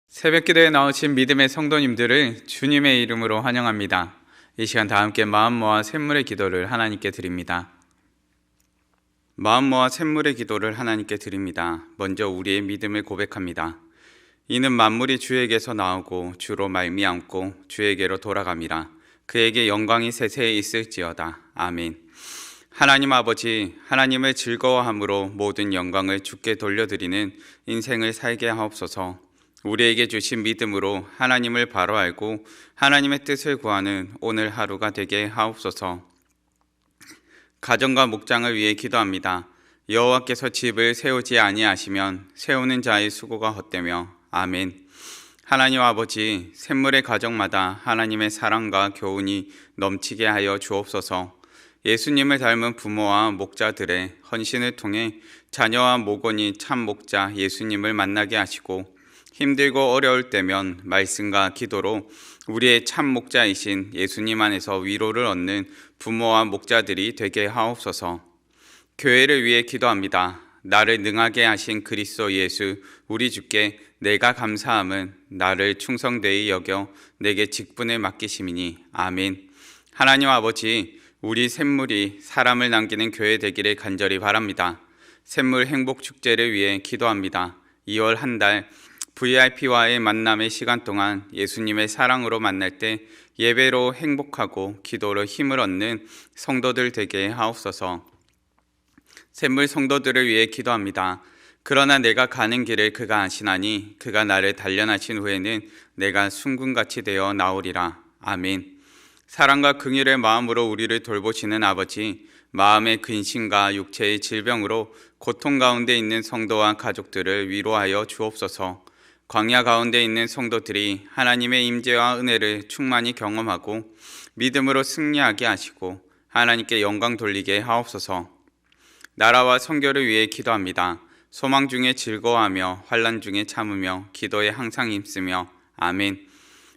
새벽기도에 나오신 믿음의 성도님들을 주님의 이름으로 환영합니다. 이 시간 다 함께 마음 모아 샘물의 기도를 하나님께 드립니다. 마음 모아 샘물의 기도를 하나님께 드립니다. 먼저 우리의 믿음을 고백합니다. 이는 만물이 주에게서 나오고 주로 말미암고 주에게로 돌아갑니다. 그에게 영광이 세세에 있을지어다. 아멘. 하나님 아버지, 하나님을 즐거워함으로 모든 영광을 주께 돌려드리는 인생을 살게 하옵소서. 우리에게 주신 믿음으로 하나님을 바로 알고 하나님의 뜻을 구하는 오늘 하루가 되게 하옵소서. 가정과 목장을 위해 기도합니다. 여호와께서 집을 세우지 아니하시면 세우는 자의 수고가 헛되며. 아멘. 하나님 아버지, 샘물의 가정마다 하나님의 사랑과 교훈이 넘치게 하여 주옵소서. 예수님을 닮은 부모와 목자들의 헌신을 통해 자녀와 모건이 참 목자 예수님을 만나게 하시고, 힘들고 어려울 때면 말씀과 기도로 우리의 참 목자이신 예수님 안에서 위로를 얻는 부모와 목자들이 되게 하옵소서. 교회를 위해 기도합니다. 나를 능하게 하신 그리스도 예수 우리 주께 내가 감사함은 나를 충성되이 여겨 내게 직분을 맡기심이니. 아멘. 하나님 아버지, 우리 샘물이 사람을 남기는 교회 되기를 간절히 바랍니다. 샘물 행복축제를 위해 기도합니다. 2월 한 달 VIP와의 만남의 시간 동안 예수님의 사랑으로 만날 때 예배로 행복하고 기도로 힘을 얻는 성도들 되게 하옵소서. 샘물 성도들을 위해 기도합니다. 그러나 내가 가는 길을 그가 아시나니 그가 나를 단련하신 후에는 내가 순금같이 되어 나오리라. 아멘. 사랑과 긍휼의 마음으로 우리를 돌보시는 아버지, 마음의 근심과 육체의 질병으로 고통 가운데 있는 성도와 가족들을 위로하여 주옵소서. 광야 가운데 있는 성도들이 하나님의 임재와 은혜를 충만히 경험하고 믿음으로 승리하게 하시고 하나님께 영광 돌리게 하옵소서. 나라와 선교를 위해 기도합니다. 소망 중에 즐거워하며 환난 중에 참으며 기도에 항상 힘쓰며. 아멘.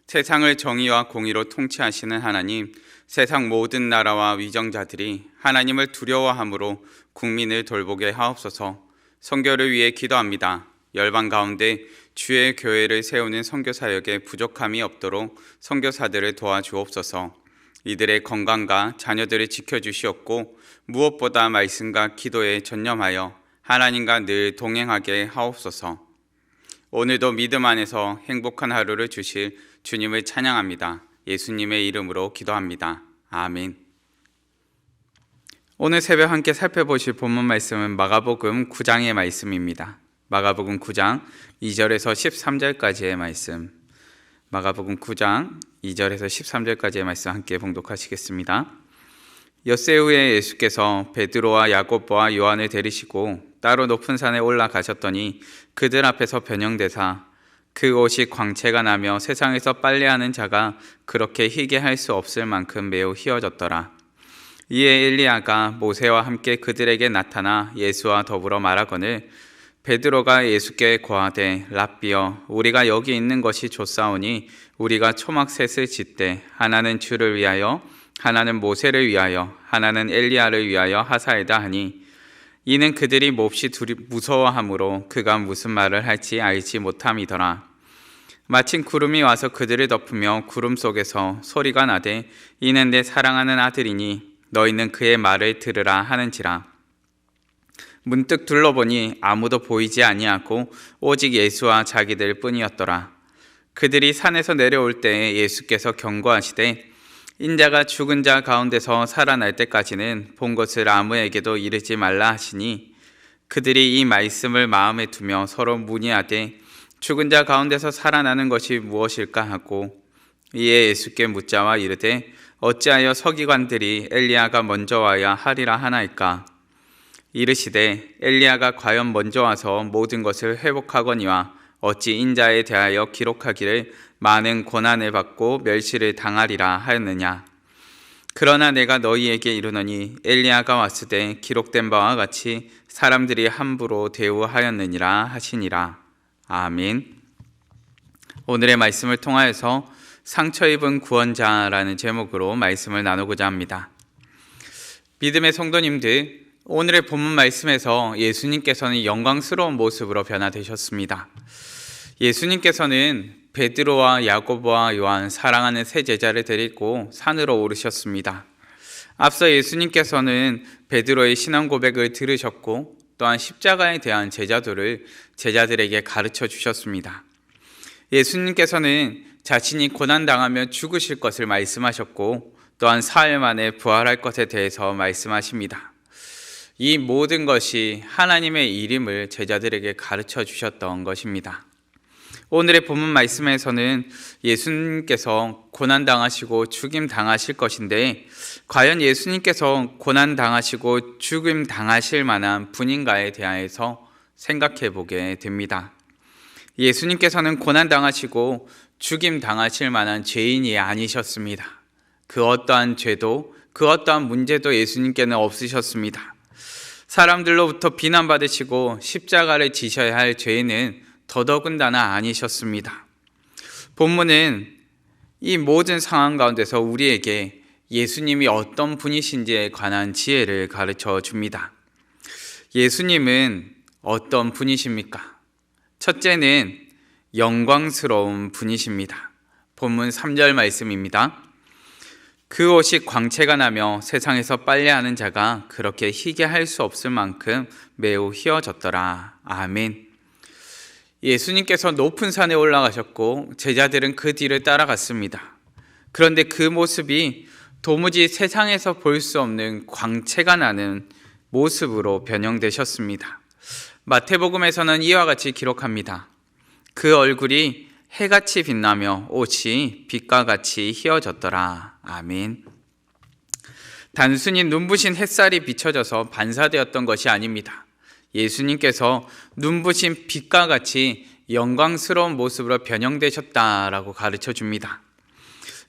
세상을 정의와 공의로 통치하시는 하나님, 세상 모든 나라와 위정자들이 하나님을 두려워함으로 국민을 돌보게 하옵소서. 선교를 위해 기도합니다. 열방 가운데 주의 교회를 세우는 선교사역에 부족함이 없도록 선교사들을 도와주옵소서. 이들의 건강과 자녀들을 지켜주시옵고 무엇보다 말씀과 기도에 전념하여 하나님과 늘 동행하게 하옵소서. 오늘도 믿음 안에서 행복한 하루를 주실 주님을 찬양합니다. 예수님의 이름으로 기도합니다. 아멘. 오늘 새벽 함께 살펴보실 본문 말씀은 마가복음 9장의 말씀입니다. 마가복음 9장 2절에서 13절까지의 말씀, 마가복음 9장 2절에서 13절까지의 말씀 함께 봉독하시겠습니다. 엿새 후에 예수께서 베드로와 야고보와 요한을 데리시고 따로 높은 산에 올라가셨더니 그들 앞에서 변형되사 그 옷이 광채가 나며 세상에서 빨래하는 자가 그렇게 희게 할 수 없을 만큼 매우 희어졌더라. 이에 엘리야가 모세와 함께 그들에게 나타나 예수와 더불어 말하거늘 베드로가 예수께 고하되 랍비여, 우리가 여기 있는 것이 좋사오니 우리가 초막셋을 짓되 하나는 주를 위하여 하나는 모세를 위하여 하나는 엘리야를 위하여 하사이다 하니, 이는 그들이 몹시 무서워하므로 그가 무슨 말을 할지 알지 못함이더라. 마침 구름이 와서 그들을 덮으며 구름 속에서 소리가 나되 이는 내 사랑하는 아들이니 너희는 그의 말을 들으라 하는지라. 문득 둘러보니 아무도 보이지 아니하고 오직 예수와 자기들 뿐이었더라. 그들이 산에서 내려올 때에 예수께서 경고하시되 인자가 죽은 자 가운데서 살아날 때까지는 본 것을 아무에게도 이르지 말라 하시니, 그들이 이 말씀을 마음에 두며 서로 문의하되 죽은 자 가운데서 살아나는 것이 무엇일까 하고, 이에 예수께 묻자와 이르되 어찌하여 서기관들이 엘리야가 먼저 와야 하리라 하나이까? 이르시되 엘리야가 과연 먼저 와서 모든 것을 회복하거니와 어찌 인자에 대하여 기록하기를 많은 고난을 받고 멸시를 당하리라 하였느냐? 그러나 내가 너희에게 이르노니 엘리야가 왔을 때 기록된 바와 같이 사람들이 함부로 대우하였느니라 하시니라. 아멘. 오늘의 말씀을 통하여서 상처 입은 구원자라는 제목으로 말씀을 나누고자 합니다. 믿음의 성도님들, 오늘의 본문 말씀에서 예수님께서는 영광스러운 모습으로 변화되셨습니다. 예수님께서는 베드로와 야고보와 요한 사랑하는 세 제자를 데리고 산으로 오르셨습니다. 앞서 예수님께서는 베드로의 신앙 고백을 들으셨고 또한 십자가에 대한 제자도를 제자들에게 가르쳐 주셨습니다. 예수님께서는 자신이 고난당하며 죽으실 것을 말씀하셨고 또한 사흘 만에 부활할 것에 대해서 말씀하십니다. 이 모든 것이 하나님의 일임을 제자들에게 가르쳐 주셨던 것입니다. 오늘의 본문 말씀에서는 예수님께서 고난당하시고 죽임당하실 것인데 과연 예수님께서 고난당하시고 죽임당하실 만한 분인가에 대해서 생각해 보게 됩니다. 예수님께서는 고난당하시고 죽임당하실 만한 죄인이 아니셨습니다. 그 어떠한 죄도 그 어떠한 문제도 예수님께는 없으셨습니다. 사람들로부터 비난받으시고 십자가를 지셔야 할 죄인은 더더군다나 아니셨습니다. 본문은 이 모든 상황 가운데서 우리에게 예수님이 어떤 분이신지에 관한 지혜를 가르쳐 줍니다. 예수님은 어떤 분이십니까? 첫째는 영광스러운 분이십니다. 본문 3절 말씀입니다. 그 옷이 광채가 나며 세상에서 빨래하는 자가 그렇게 희게 할 수 없을 만큼 매우 희어졌더라. 아멘. 예수님께서 높은 산에 올라가셨고 제자들은 그 뒤를 따라갔습니다. 그런데 그 모습이 도무지 세상에서 볼 수 없는 광채가 나는 모습으로 변형되셨습니다. 마태복음에서는 이와 같이 기록합니다. 그 얼굴이 해같이 빛나며 옷이 빛과 같이 희어졌더라. 아멘. 단순히 눈부신 햇살이 비춰져서 반사되었던 것이 아닙니다. 예수님께서 눈부신 빛과 같이 영광스러운 모습으로 변형되셨다라고 가르쳐 줍니다.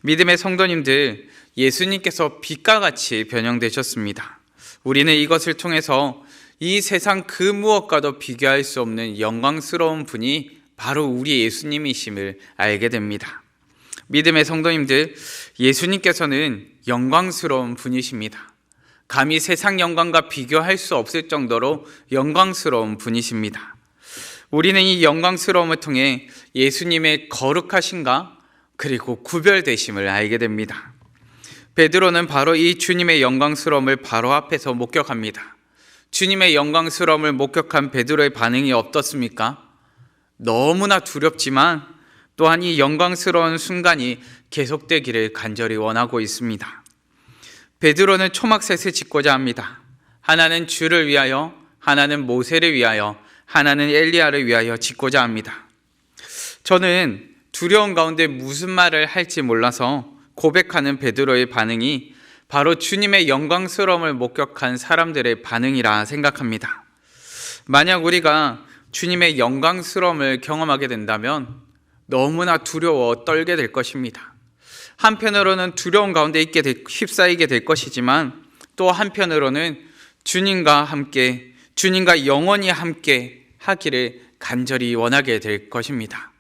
믿음의 성도님들, 예수님께서 빛과 같이 변형되셨습니다. 우리는 이것을 통해서 이 세상 그 무엇과도 비교할 수 없는 영광스러운 분이 바로 우리 예수님이심을 알게 됩니다. 믿음의 성도님들, 예수님께서는 영광스러운 분이십니다. 감히 세상 영광과 비교할 수 없을 정도로 영광스러운 분이십니다. 우리는 이 영광스러움을 통해 예수님의 거룩하신가 그리고 구별되심을 알게 됩니다. 베드로는 바로 이 주님의 영광스러움을 바로 앞에서 목격합니다. 주님의 영광스러움을 목격한 베드로의 반응이 어떻습니까? 너무나 두렵지만 또한 이 영광스러운 순간이 계속되기를 간절히 원하고 있습니다. 베드로는 초막셋을 짓고자 합니다. 하나는 주를 위하여, 하나는 모세를 위하여, 하나는 엘리야를 위하여 짓고자 합니다. 저는 두려운 가운데 무슨 말을 할지 몰라서 고백하는 베드로의 반응이 바로 주님의 영광스러움을 목격한 사람들의 반응이라 생각합니다. 만약 우리가 주님의 영광스러움을 경험하게 된다면 너무나 두려워 떨게 될 것입니다. 한편으로는 두려움 가운데 휩싸이게 될 것이지만 또 한편으로는 주님과 함께, 주님과 영원히 함께 하기를 간절히 원하게 될 것입니다.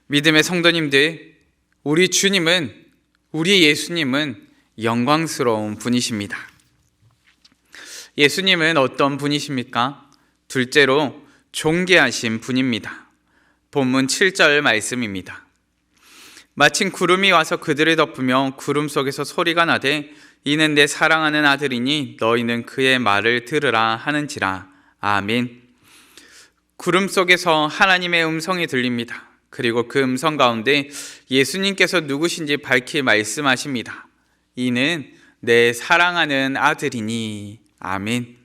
믿음의 성도님들, 우리 주님은, 우리 예수님은 영광스러운 분이십니다. 예수님은 어떤 분이십니까? 둘째로 존귀하신 분입니다. 본문 7절 말씀입니다. 마침 구름이 와서 그들을 덮으며 구름 속에서 소리가 나되 이는 내 사랑하는 아들이니 너희는 그의 말을 들으라 하는지라. 아멘. 구름 속에서 하나님의 음성이 들립니다. 그리고 그 음성 가운데 예수님께서 누구신지 밝히 말씀하십니다. 이는 내 사랑하는 아들이니. 아멘.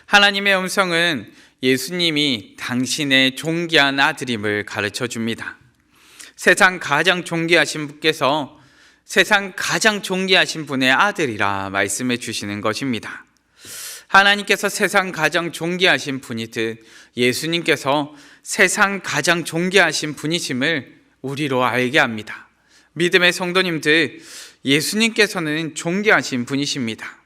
하나님의 음성은 예수님이 당신의 존귀한 아들임을 가르쳐 줍니다. 세상 가장 존귀하신 분께서 세상 가장 존귀하신 분의 아들이라 말씀해 주시는 것입니다. 하나님께서 세상 가장 존귀하신 분이듯 예수님께서 세상 가장 존귀하신 분이심을 우리로 알게 합니다. 믿음의 성도님들, 예수님께서는 존귀하신 분이십니다.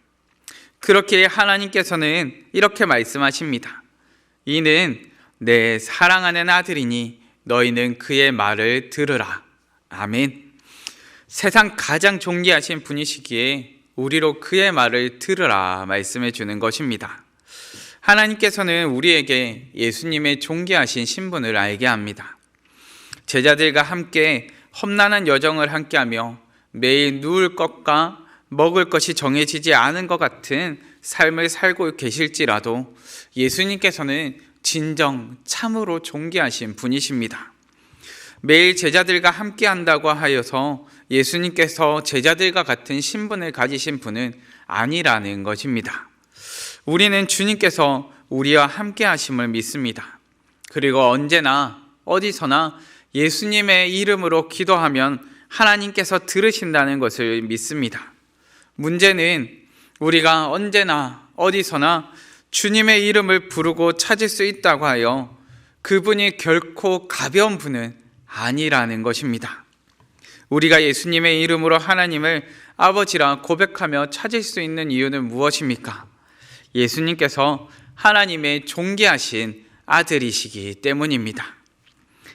그렇게 하나님께서는 이렇게 말씀하십니다. 이는 내 사랑하는 아들이니 너희는 그의 말을 들으라. 아멘. 세상 가장 존귀하신 분이시기에 우리로 그의 말을 들으라 말씀해 주는 것입니다. 하나님께서는 우리에게 예수님의 존귀하신 신분을 알게 합니다. 제자들과 함께 험난한 여정을 함께하며 매일 누울 것과 먹을 것이 정해지지 않은 것 같은 삶을 살고 계실지라도 예수님께서는 진정 참으로 존귀하신 분이십니다. 매일 제자들과 함께 한다고 하여서 예수님께서 제자들과 같은 신분을 가지신 분은 아니라는 것입니다. 우리는 주님께서 우리와 함께 하심을 믿습니다. 그리고 언제나 어디서나 예수님의 이름으로 기도하면 하나님께서 들으신다는 것을 믿습니다. 문제는 우리가 언제나 어디서나 주님의 이름을 부르고 찾을 수 있다고 하여 그분이 결코 가벼운 분은 아니라는 것입니다. 우리가 예수님의 이름으로 하나님을 아버지라 고백하며 찾을 수 있는 이유는 무엇입니까? 예수님께서 하나님의 존귀하신 아들이시기 때문입니다.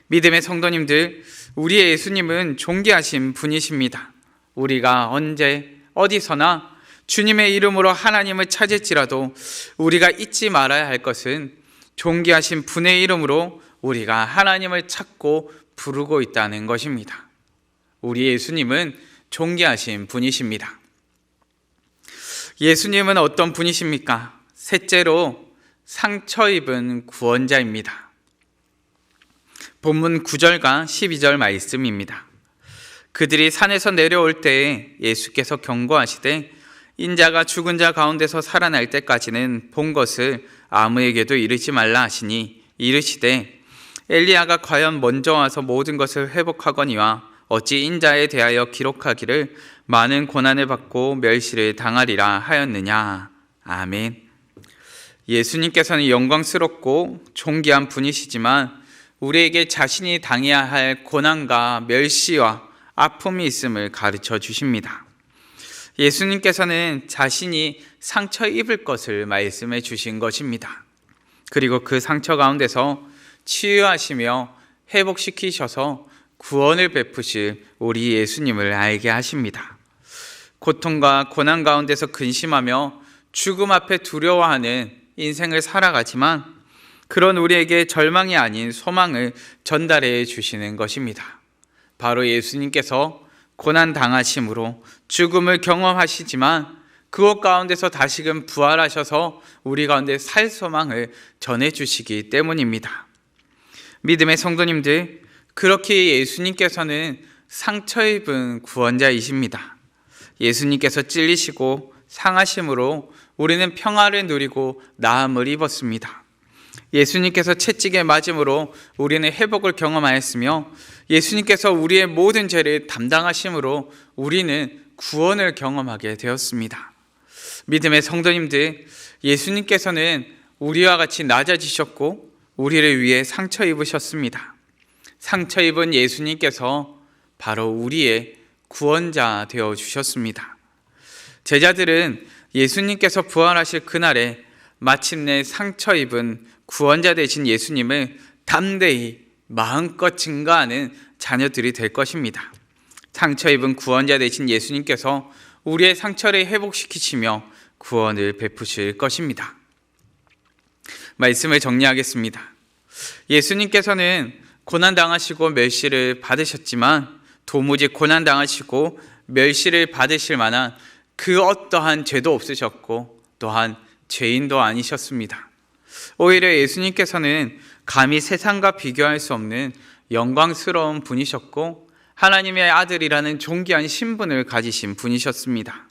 믿음의 성도님들, 우리의 예수님은 존귀하신 분이십니다. 우리가 언제 어디서나 주님의 이름으로 하나님을 찾을지라도 우리가 잊지 말아야 할 것은 존귀하신 분의 이름으로 우리가 하나님을 찾고 부르고 있다는 것입니다. 우리 예수님은 존귀하신 분이십니다. 예수님은 어떤 분이십니까? 셋째로 상처 입은 구원자입니다. 본문 9절과 12절 말씀입니다. 그들이 산에서 내려올 때에 예수께서 경고하시되 인자가 죽은 자 가운데서 살아날 때까지는 본 것을 아무에게도 이르지 말라 하시니 이르시되 엘리야가 과연 먼저 와서 모든 것을 회복하거니와 어찌 인자에 대하여 기록하기를 많은 고난을 받고 멸시를 당하리라 하였느냐. 아멘. 예수님께서는 영광스럽고 존귀한 분이시지만 우리에게 자신이 당해야 할 고난과 멸시와 아픔이 있음을 가르쳐 주십니다. 예수님께서는 자신이 상처 입을 것을 말씀해 주신 것입니다. 그리고 그 상처 가운데서 치유하시며 회복시키셔서 구원을 베푸실 우리 예수님을 알게 하십니다. 고통과 고난 가운데서 근심하며 죽음 앞에 두려워하는 인생을 살아가지만 그런 우리에게 절망이 아닌 소망을 전달해 주시는 것입니다. 바로 예수님께서 고난 당하심으로 죽음을 경험하시지만 그것 가운데서 다시금 부활하셔서 우리 가운데 살 소망을 전해주시기 때문입니다. 믿음의 성도님들, 그렇게 예수님께서는 상처 입은 구원자이십니다. 예수님께서 찔리시고 상하심으로 우리는 평화를 누리고 나음을 입었습니다. 예수님께서 채찍에 맞음으로 우리는 회복을 경험하였으며 예수님께서 우리의 모든 죄를 담당하심으로 우리는 구원을 경험하게 되었습니다. 믿음의 성도님들, 예수님께서는 우리와 같이 낮아지셨고 우리를 위해 상처 입으셨습니다. 상처 입은 예수님께서 바로 우리의 구원자 되어 주셨습니다. 제자들은 예수님께서 부활하실 그날에 마침내 상처 입은 구원자 되신 예수님을 담대히 마음껏 증거하는 자녀들이 될 것입니다. 상처 입은 구원자 되신 예수님께서 우리의 상처를 회복시키시며 구원을 베푸실 것입니다. 말씀을 정리하겠습니다. 예수님께서는 고난당하시고 멸시를 받으셨지만 도무지 고난당하시고 멸시를 받으실 만한 그 어떠한 죄도 없으셨고 또한 죄인도 아니셨습니다. 오히려 예수님께서는 감히 세상과 비교할 수 없는 영광스러운 분이셨고 하나님의 아들이라는 존귀한 신분을 가지신 분이셨습니다.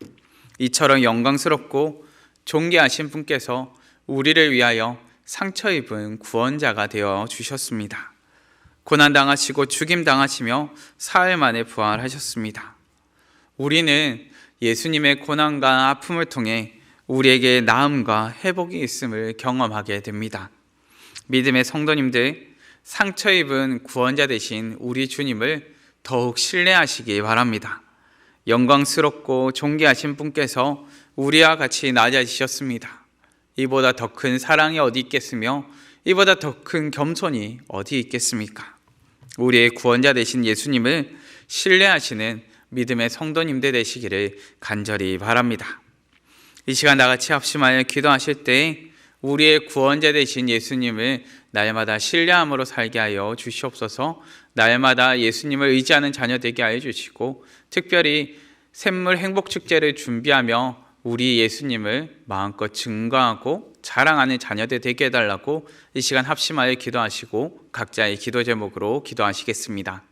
이처럼 영광스럽고 존귀하신 분께서 우리를 위하여 상처 입은 구원자가 되어 주셨습니다. 고난당하시고 죽임당하시며 사흘 만에 부활하셨습니다. 우리는 예수님의 고난과 아픔을 통해 우리에게 나음과 회복이 있음을 경험하게 됩니다. 믿음의 성도님들, 상처 입은 구원자 되신 우리 주님을 더욱 신뢰하시기 바랍니다. 영광스럽고 존귀하신 분께서 우리와 같이 낮아지셨습니다. 이보다 더 큰 사랑이 어디 있겠으며 이보다 더 큰 겸손이 어디 있겠습니까? 우리의 구원자 되신 예수님을 신뢰하시는 믿음의 성도님들 되시기를 간절히 바랍니다. 이 시간 나같이 합심하여 기도하실 때 우리의 구원자 되신 예수님을 날마다 신뢰함으로 살게 하여 주시옵소서. 날마다 예수님을 의지하는 자녀 되게 하여 주시고, 특별히 샘물 행복축제를 준비하며 우리 예수님을 마음껏 증거하고 자랑하는 자녀들 되게 해달라고 이 시간 합심하여 기도하시고 각자의 기도 제목으로 기도하시겠습니다.